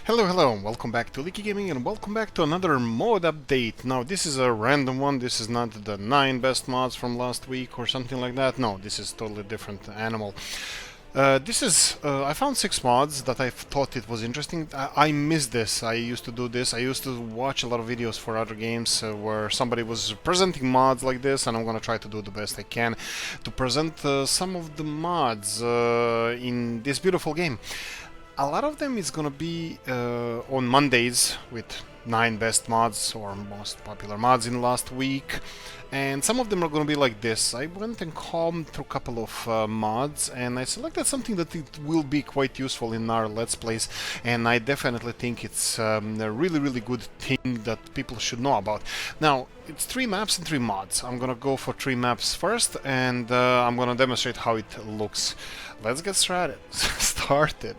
Hello, hello, welcome back to Oolykee Gaming and welcome back to another mod update. Now, this is a random one. This is not the 9 best mods from last week or something like that. No, this is totally different animal. I found 6 mods that I thought it was interesting. I missed this. I used to do this. I used to watch a lot of videos for other games where somebody was presenting mods like this, and I'm gonna try to do the best I can to present some of the mods in this beautiful game. A lot of them is gonna be on Mondays with 9 best mods or most popular mods in the last week, and some of them are gonna be like this. I went and combed through a couple of mods and I selected something that it will be quite useful in our Let's Plays, and I definitely think it's a really good thing that people should know about. Now, it's 3 maps and 3 mods. I'm gonna go for 3 maps first, and I'm gonna demonstrate how it looks. Let's get started.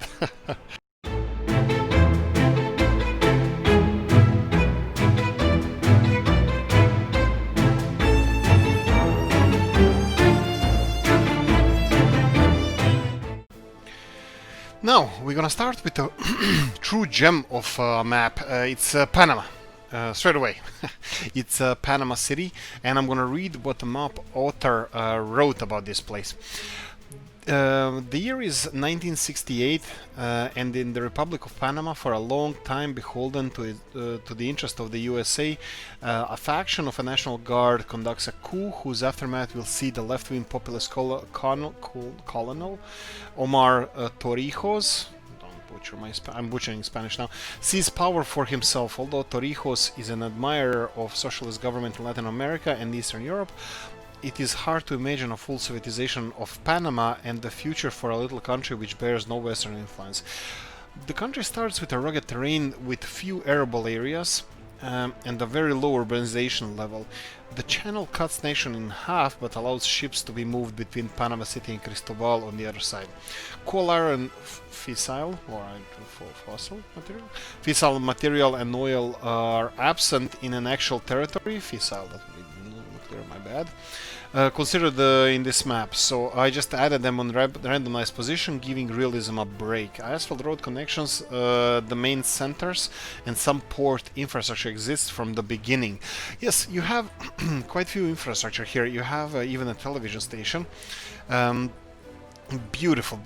Now, we're gonna start with a true gem of a map. It's Panama. Straight away. It's Panama City, and I'm gonna read what the map author wrote about this place. The year is 1968, and in the Republic of Panama, for a long time beholden to the interest of the USA, a faction of a National Guard conducts a coup whose aftermath will see the left-wing populist colonel Omar Torrijos. I'm butchering Spanish now. Seize power for himself. Although Torrijos is an admirer of socialist government in Latin America and Eastern Europe, it is hard to imagine a full Sovietization of Panama and the future for a little country which bears no Western influence. The country starts with a rugged terrain with few arable areas and a very low urbanization level. The channel cuts nation in half but allows ships to be moved between Panama City and Cristobal on the other side. Coal, iron, fissile material and oil are absent in an actual territory. Fissile, that would be nuclear, my bad. Considered in this map, so I just added them on randomized position, giving realism a break. Asphalt road connections, the main centers, and some port infrastructure exists from the beginning. Yes, you have quite few infrastructure here. You have even a television station. Beautiful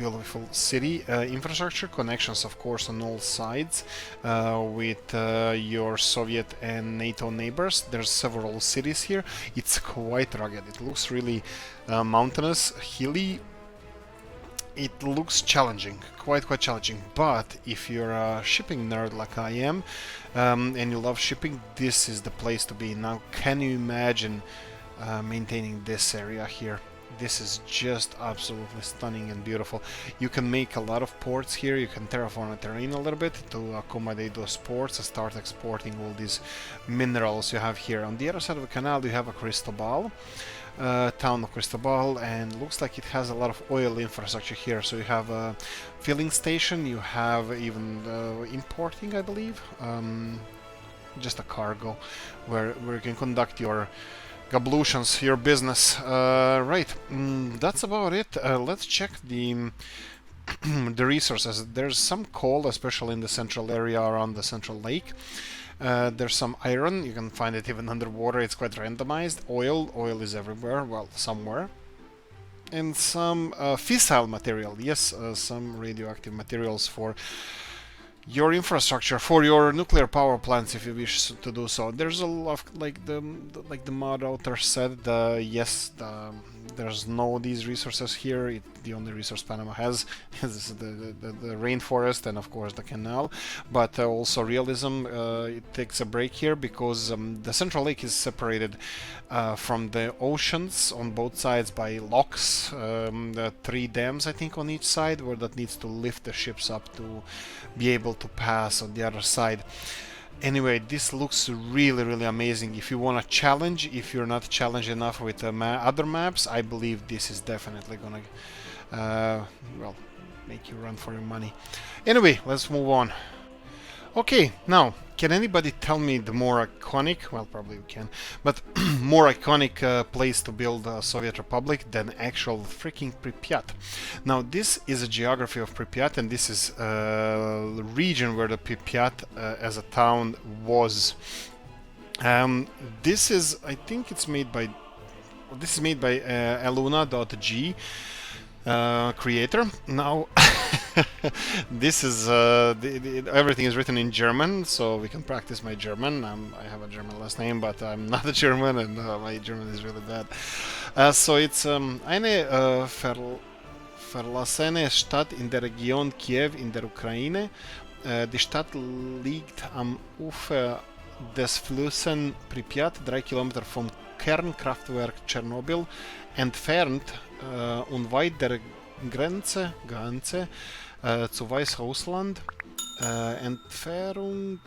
city. Infrastructure connections, of course, on all sides with your Soviet and NATO neighbors. There's several cities here. It's quite rugged. It looks really mountainous, hilly. It looks challenging, quite challenging. But if you're a shipping nerd like I am, and you love shipping, this is the place to be. Now, can you imagine maintaining this area here? This is just absolutely stunning and beautiful. You can make a lot of ports here. You can terraform the terrain a little bit to accommodate those ports and start exporting all these minerals you have here. On the other side of the canal you have a Cristobal, town of Cristobal, and looks like it has a lot of oil infrastructure here. So you have a filling station, you have even importing, I believe, just a cargo where you can conduct your ablutions, your business. Right, that's about it. Let's check the the resources. There's some coal, especially in the central area around the central lake. There's some iron. You can find it even underwater. It's quite randomized. Oil is everywhere, well, somewhere. And some fissile material. Yes, some radioactive materials for your infrastructure, for your nuclear power plants, if you wish to do so. There's a lot of, like the mod author said, yes, there's no these resources here. The only resource Panama has is the rainforest and of course the canal. But also realism, it takes a break here because the central lake is separated from the oceans on both sides by locks, the 3 dams I think on each side, where that needs to lift the ships up to be able to pass on the other side. Anyway, this looks really amazing. If you want a challenge, if you're not challenged enough with other maps, I believe this is definitely gonna make you run for your money. Anyway, let's move on. Okay, now Can anybody tell me the more iconic, well, probably we can, but more iconic place to build a Soviet Republic than actual freaking Pripyat? Now, this is a geography of Pripyat, and this is a region where the Pripyat as a town was. This is, I think it's made by, this is made by Eluna.g creator. Now, this is everything is written in German, so we can practice my German. I have a German last name, but I'm not a German, and my German is really bad. So it's eine verlassene Stadt in der Region Kiew in der Ukraine. Die Stadt liegt am Ufer des Flusses Pripyat, 3 Kilometer vom Kernkraftwerk Tschernobyl entfernt und weit der Grenze zu Weißrussland. Entfernung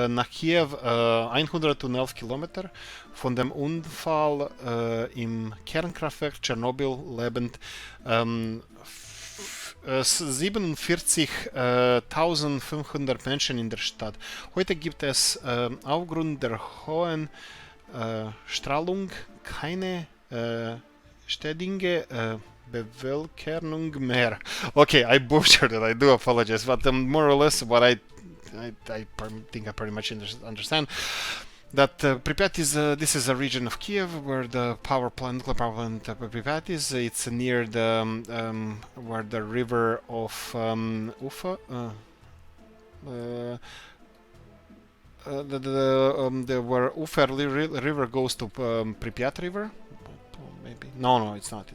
nach Kiew 111 Kilometer. Von dem Unfall im Kernkraftwerk Tschernobyl leben 47.500 Menschen in der Stadt. Heute gibt es aufgrund der hohen Strahlung keine ständige Bevölkerung mehr. Okay, I butchered it. I do apologize, but more or less what I think I pretty much understand. That Pripyat is this is a region of Kiev where the nuclear power plant Pripyat is. It's near the where the river of Ufa. Where Ufa river goes to Pripyat river. Maybe no, it's not.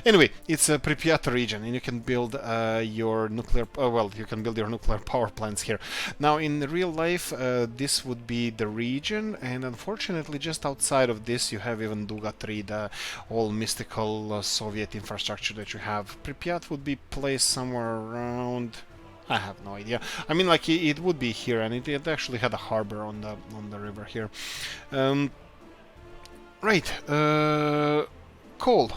Anyway, it's a Pripyat region, and you can build your nuclear. You can build your nuclear power plants here. Now, in real life, this would be the region, and unfortunately, just outside of this, you have even Duga 3, the all mystical Soviet infrastructure that you have. Pripyat would be placed somewhere around. I have no idea. I mean, like it would be here, and it actually had a harbor on the river here. Right. Coal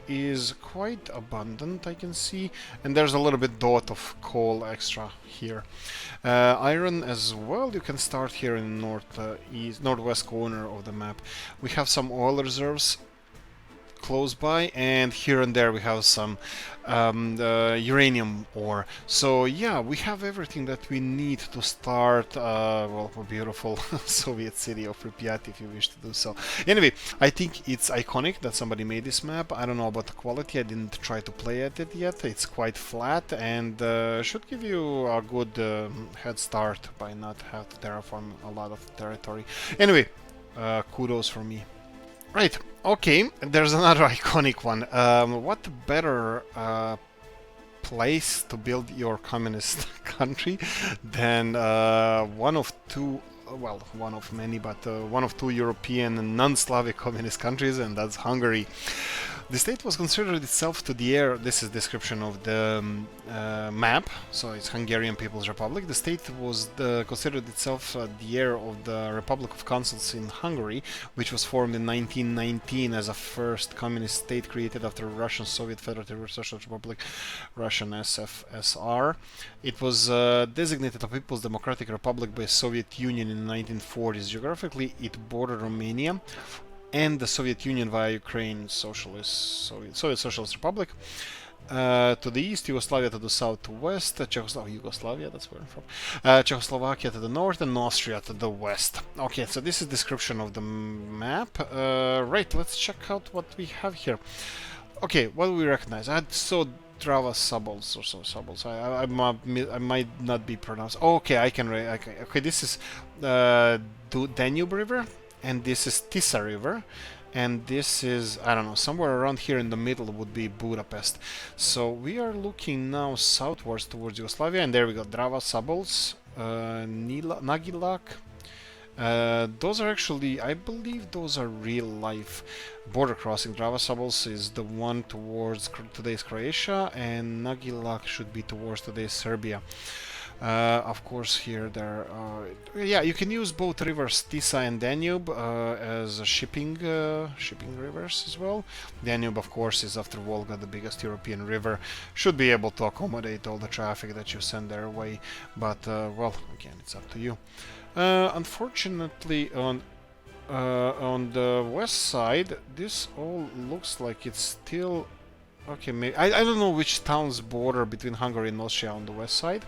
is quite abundant, I can see, and there's a little bit dot of coal extra here. Iron as well. You can start here in northwest corner of the map. We have some oil reserves close by, and here and there we have some uranium ore. So yeah, we have everything that we need to start a beautiful Soviet city of Pripyat, if you wish to do so. Anyway, I think it's iconic that somebody made this map. I don't know about the quality. I didn't try to play at it yet. It's quite flat, and should give you a good head start by not have to terraform a lot of territory. Anyway, kudos for me. Right, okay, there's another iconic one. What better place to build your communist country than one of two, well, one of many, but one of two European non-Slavic communist countries, and that's Hungary. The state was considered itself to the heir. This is description of the map, so it's Hungarian People's Republic. The state was considered itself the heir of the Republic of Consuls in Hungary, which was formed in 1919 as a first communist state created after Russian Soviet Federative Socialist Republic, Russian SFSR. It was designated a People's Democratic Republic by Soviet Union in the 1940s. Geographically, it bordered Romania and the Soviet Union via Ukraine, Soviet Socialist Republic. To the east, Yugoslavia to the south, to west, Yugoslavia, that's where I'm from, Czechoslovakia to the north, and Austria to the west. Okay, so this is description of the map. Right, let's check out what we have here. Okay, what do we recognize? I saw Drava Sabols or so Sabols. I might not be pronounced. Okay, I can. Okay, this is Danube River. And this is Tisa River, and this is, I don't know, somewhere around here in the middle would be Budapest. So we are looking now southwards towards Yugoslavia, and there we go, Drava Sabols, Nagilak. Those are actually, I believe those are real life border crossing. Drava Sabols is the one towards today's Croatia, and Nagilak should be towards today's Serbia. Of course, here there are, yeah, you can use both rivers Tisa and Danube as shipping rivers as well. Danube, of course, is after Volga the biggest European river, should be able to accommodate all the traffic that you send their way, but well, again, it's up to you. Unfortunately, on the west side, this all looks like it's still okay. Maybe I don't know which towns border between Hungary and Austria on the west side.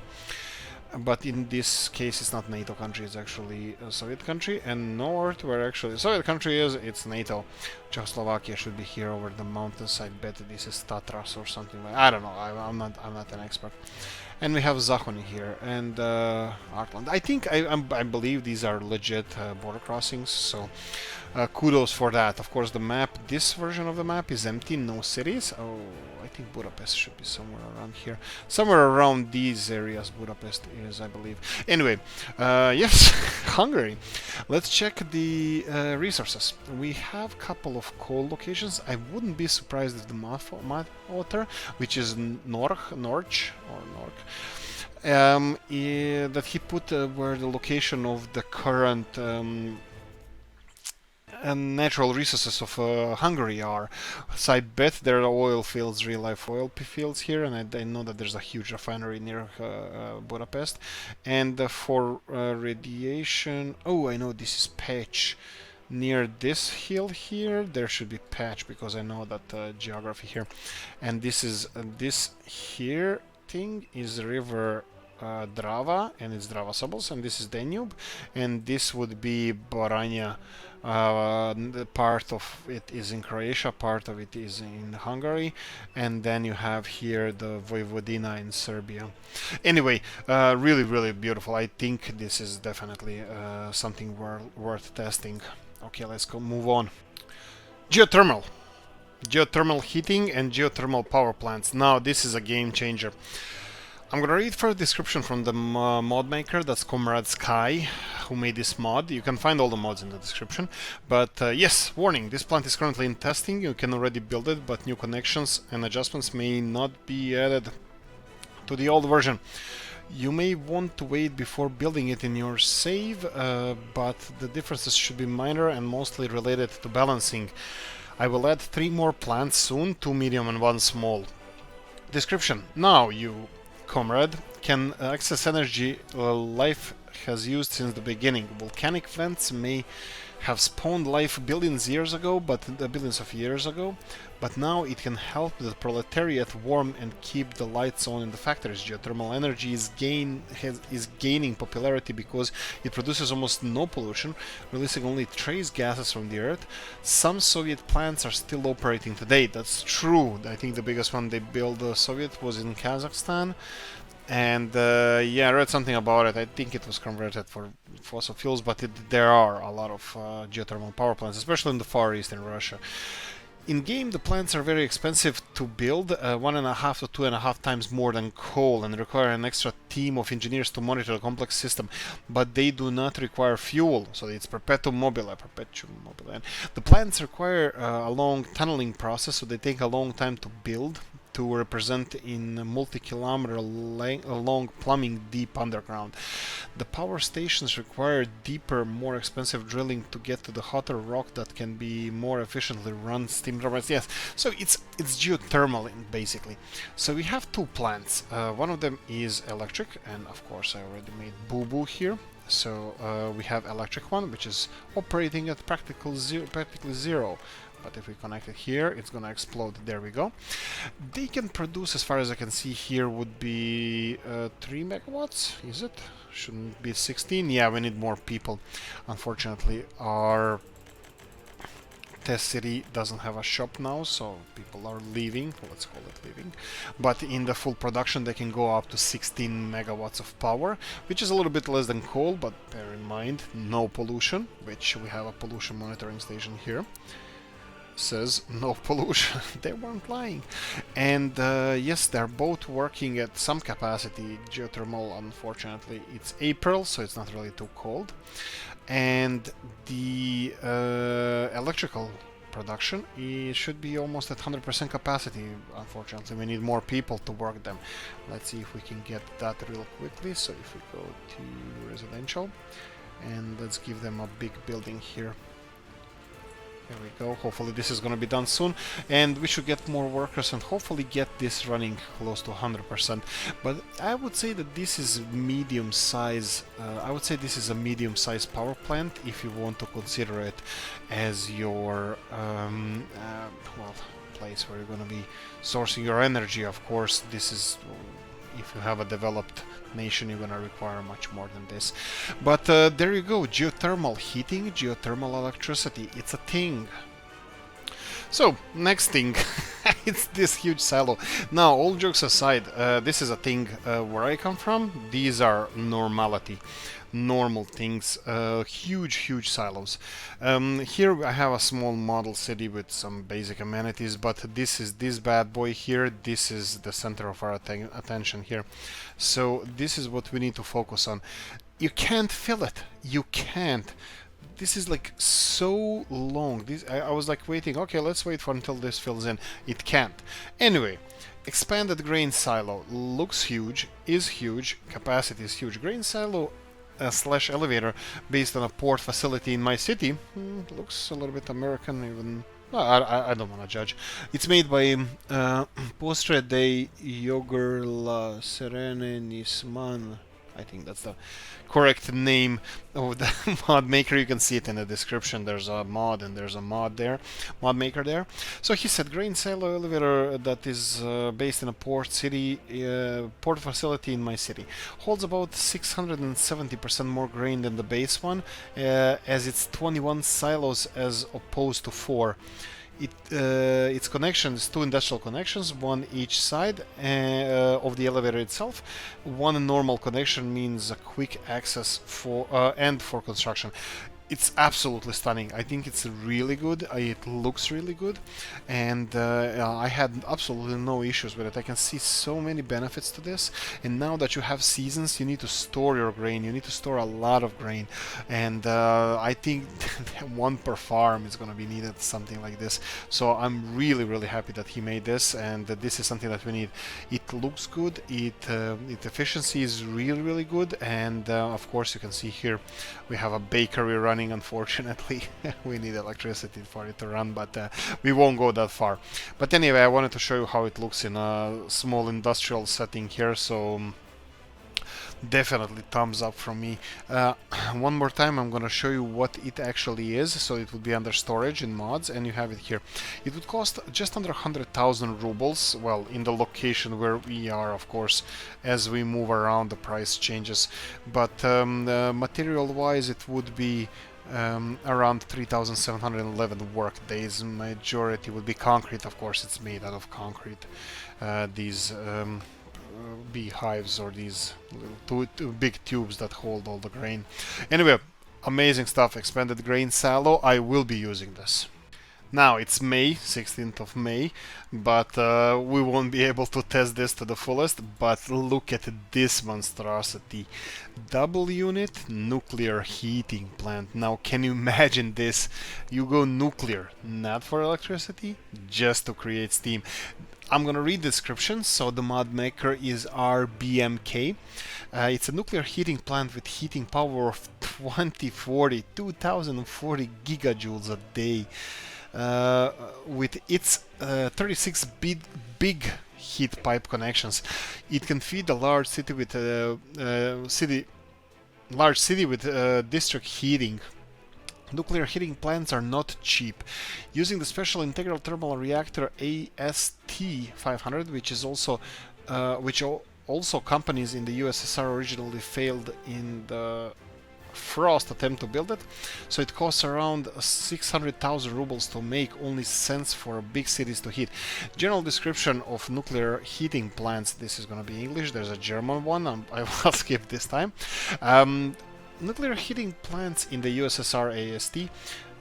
But in this case, it's not NATO country, it's actually a Soviet country. And north, where actually Soviet country is, it's NATO. Czechoslovakia should be here over the mountains. I bet this is Tatras or something like. I don't know. I'm not an expert. And we have Zahony here and Arkland. I think I believe these are legit border crossings. So kudos for that. Of course, the map. This version of the map is empty, no cities. Oh, I think Budapest should be somewhere around here. Somewhere around these areas Budapest is, I believe. Anyway, yes, Hungary. Let's check the resources. We have a couple of coal locations. I wouldn't be surprised if the map author, which is Norch, that he put where the location of the current natural resources of Hungary are. So I bet there are oil fields, real life oil fields here, and I know that there's a huge refinery near Budapest. And for radiation, oh, I know this is Pécs. Near this hill here, there should be Pécs because I know that geography here. And this is this here thing is river Drava, and it's Drava Subbles, and this is Danube, and this would be Baranya. Part of it is in Croatia, part of it is in Hungary, and then you have here the Vojvodina in Serbia. Anyway, really beautiful. I think this is definitely something worth testing. Okay, let's go move on. Geothermal heating and geothermal power plants. Now this is a game changer. I'm gonna read first description from the mod maker, that's Comrade Sky, who made this mod. You can find all the mods in the description. But yes, warning, this plant is currently in testing. You can already build it, but new connections and adjustments may not be added to the old version. You may want to wait before building it in your save, but the differences should be minor and mostly related to balancing. I will add 3 more plants soon, 2 medium and 1 small. Description. Now you, Comrade, can access energy life has used since the beginning. Volcanic vents may have spawned life billions of years ago, but now it can help the proletariat warm and keep the lights on in the factories. Geothermal energy is gaining popularity because it produces almost no pollution, releasing only trace gases from the earth. Some Soviet plants are still operating today. That's true. I think the biggest one they built, the Soviet, was in Kazakhstan. And yeah, I read something about it. I think it was converted for fossil fuels, but there are a lot of geothermal power plants, especially in the Far East in Russia. In game, the plants are very expensive to build, 1.5 to 2.5 times more than coal, and require an extra team of engineers to monitor the complex system. But they do not require fuel, so it's perpetuum mobile. And the plants require a long tunneling process, so they take a long time to build, to represent in multi-kilometer long plumbing deep underground. The power stations require deeper, more expensive drilling to get to the hotter rock that can be more efficiently run steam turbines. Yes, so it's geothermal basically. So we have 2 plants. One of them is electric, and of course I already made boo-boo here. So we have electric one, which is operating at practically zero. But if we connect it here, it's gonna explode. There we go. They can produce, as far as I can see here, would be 3 megawatts. Is it? Shouldn't be 16. Yeah, we need more people. Unfortunately, our test city doesn't have a shop now, so people are leaving. Let's call it leaving. But in the full production, they can go up to 16 megawatts of power, which is a little bit less than coal, but bear in mind, no pollution, which we have a pollution monitoring station here. Says no pollution. They weren't lying. And yes, they're both working at some capacity. Geothermal, unfortunately, it's April, so it's not really too cold. And the electrical production. It should be almost at 100% capacity. Unfortunately, we need more people to work them. Let's see if we can get that real quickly. So if we go to residential, and let's give them a big building here. There we go. Hopefully this is going to be done soon, and we should get more workers and hopefully get this running close to 100%. But I would say that this is medium size. I would say this is a medium size power plant if you want to consider it as your well, place where you're going to be sourcing your energy. Of course, this is, if you have a developed nation, you're gonna require much more than this. But there you go, geothermal heating, geothermal electricity, it's a thing. So, next thing, it's this huge silo. Now, all jokes aside, this is a thing where I come from. These are normality. Normal things, huge silos. Here I have a small model city with some basic amenities, but this is this bad boy here. This is the center of our attention here. So this is what we need to focus on. You can't fill it. You can't. This is like so long. I was like waiting. Okay, let's wait for until this fills in. It can't. Anyway. Expanded grain silo looks huge, is huge, capacity is huge. Grain silo slash elevator based on a port facility in my city. Looks a little bit American even. I don't want to judge. It's made by Postre de Yogur La Serene Nisman. I think that's the correct name of the mod maker. You can see it in the description. There's a mod and there's a mod maker there. So he said grain silo elevator that is based in a port facility in my city. Holds about 670% more grain than the base one, as it's 21 silos as opposed to 4. Its connections, 2 industrial connections, one each side of the elevator itself. One normal connection means a quick access for and for construction. It's absolutely stunning. I think it's really good. It looks really good, and I had absolutely no issues with it. I can see so many benefits to this. And now that you have seasons, you need to store your grain. You need to store a lot of grain, and I think one per farm is going to be needed, something like this. So I'm really happy that he made this, and this is something that we need. It looks good. Its efficiency is really good, and of course you can see here we have a bakery running. Unfortunately, we need electricity for it to run, but we won't go that far. But anyway, I wanted to show you how it looks in a small industrial setting here, so definitely thumbs up from me. One more time, I'm gonna show you what it actually is. So it would be under storage in mods, and you have it here. It would cost just under 100,000 rubles. Well, in the location where we are, of course. As we move around, the price changes. But material-wise, it would be around 3,711 work days. Majority would be concrete, of course. It's made out of concrete. These beehives, or these little two big tubes that hold all the grain. Anyway, amazing stuff. Expanded grain silo. I will be using this. Now it's May, 16th of May, but we won't be able to test this to the fullest. But look at this monstrosity. Double unit nuclear heating plant. Now can you imagine this? You go nuclear, not for electricity, just to create steam. I'm gonna read the description. So the mod maker is RBMK. It's a nuclear heating plant with heating power of 2040 gigajoules a day. With its 36 big heat pipe connections, it can feed a large city with district heating. Nuclear heating plants are not cheap. Using the special integral thermal reactor AST500, which also companies in the USSR originally failed in the Frost attempt to build it, so it costs around 600,000 rubles to make, only cents for big cities to heat. General description of nuclear heating plants. This is going to be English. There's a German one. I will skip this time. Nuclear heating plants in the USSR AST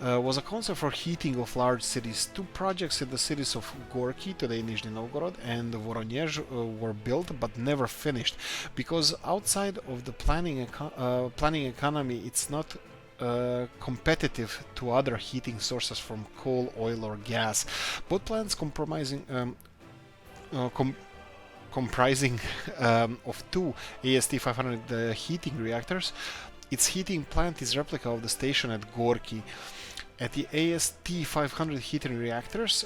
was a concept for heating of large cities. 2 projects in the cities of Gorky, today Nizhny Novgorod, and Voronezh were built but never finished, because outside of the planning economy, it's not competitive to other heating sources from coal, oil, or gas. Both plants comprising of two AST 500 heating reactors. Its heating plant is replica of the station at Gorky. At the AST 500 heating reactors,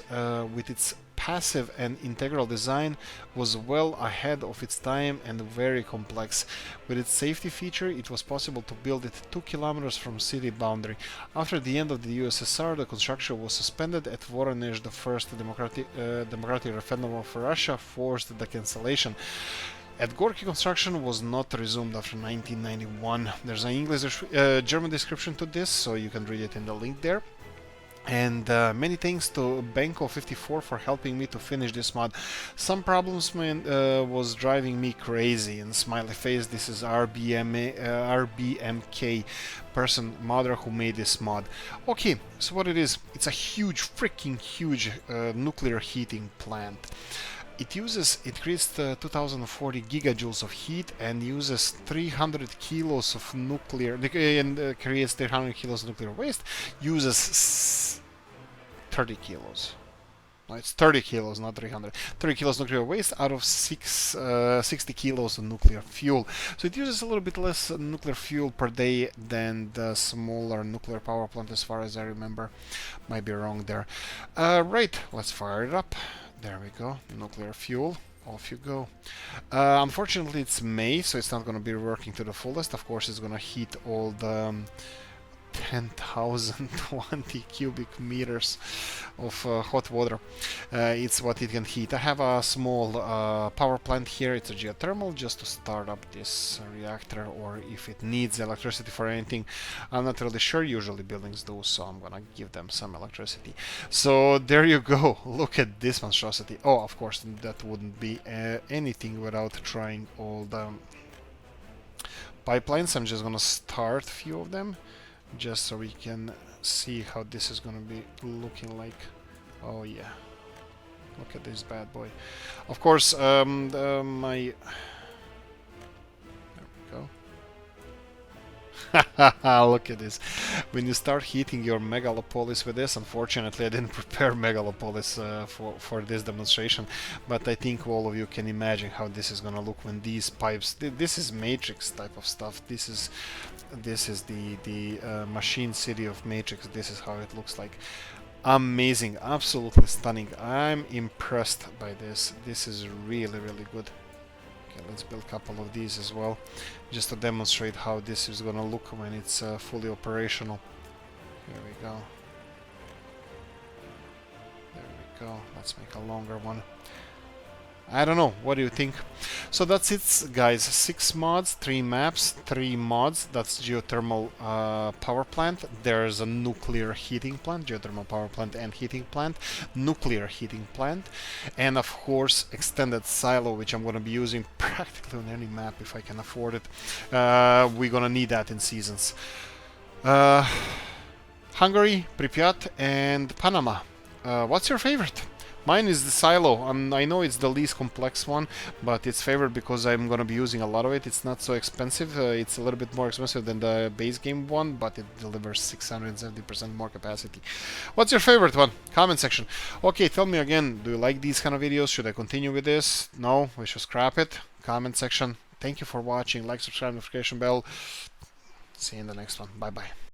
with its passive and integral design, was well ahead of its time and very complex. With its safety feature, it was possible to build it 2 kilometers from city boundary. After the end of the USSR, the construction was suspended at Voronezh. The first democratic referendum of Russia forced the cancellation. At Gorky, construction was not resumed after 1991. There's an English, German description to this, so you can read it in the link there. And many thanks to Benko54 for helping me to finish this mod. Some problems was driving me crazy. And smiley face, this is RBMK person modder who made this mod. Okay, so what it is, it's a huge, freaking huge nuclear heating plant. It creates 2040 gigajoules of heat and uses 300 kilos of nuclear, and creates 300 kilos of nuclear waste, uses 30 kilos. No, it's 30 kilos, not 300. 30 kilos nuclear waste out of 60 kilos of nuclear fuel. So it uses a little bit less nuclear fuel per day than the smaller nuclear power plant, as far as I remember. Might be wrong there. Right, let's fire it up. There we go, nuclear fuel, off you go. Unfortunately it's May, so it's not going to be working to the fullest. Of course it's going to heat all the 10,020 cubic meters of hot water. It's what it can heat. I have a small power plant here. It's a geothermal, just to start up this reactor, or if it needs electricity for anything. I'm not really sure. Usually buildings do, so I'm gonna give them some electricity. So there you go. Look at this monstrosity. Oh, of course, that wouldn't be anything without trying all the pipelines. I'm just gonna start a few of them, just so we can see how this is gonna be looking like. Oh yeah, look at this bad boy. Of course, there we go. Look at this. When you start heating your megalopolis with this, unfortunately I didn't prepare megalopolis for this demonstration, but I think all of you can imagine how this is gonna look when these pipes, this is Matrix type of stuff. This is the machine city of Matrix. This is how it looks like. Amazing, absolutely stunning. I'm impressed by this. This is really, really good. Okay, let's build a couple of these as well, just to demonstrate how this is gonna look when it's fully operational. Here we go. There we go. Let's make a longer one. I don't know, what do you think? So that's it, guys. 6 mods, 3 maps, 3 mods. That's geothermal power plant. There's a nuclear heating plant, geothermal power plant and heating plant, nuclear heating plant, and of course extended silo, which I'm going to be using practically on any map if I can afford it. We're going to need that in seasons. Hungary, Pripyat, and Panama. What's your favorite? Mine is the silo. I know it's the least complex one, but it's favored because I'm gonna be using a lot of it. It's not so expensive. It's a little bit more expensive than the base game one, but it delivers 670% more capacity. What's your favorite one? Comment section. Okay, tell me again, do you like these kind of videos? Should I continue with this? No? We should scrap it? Comment section. Thank you for watching. Like, subscribe, notification bell. See you in the next one. Bye-bye.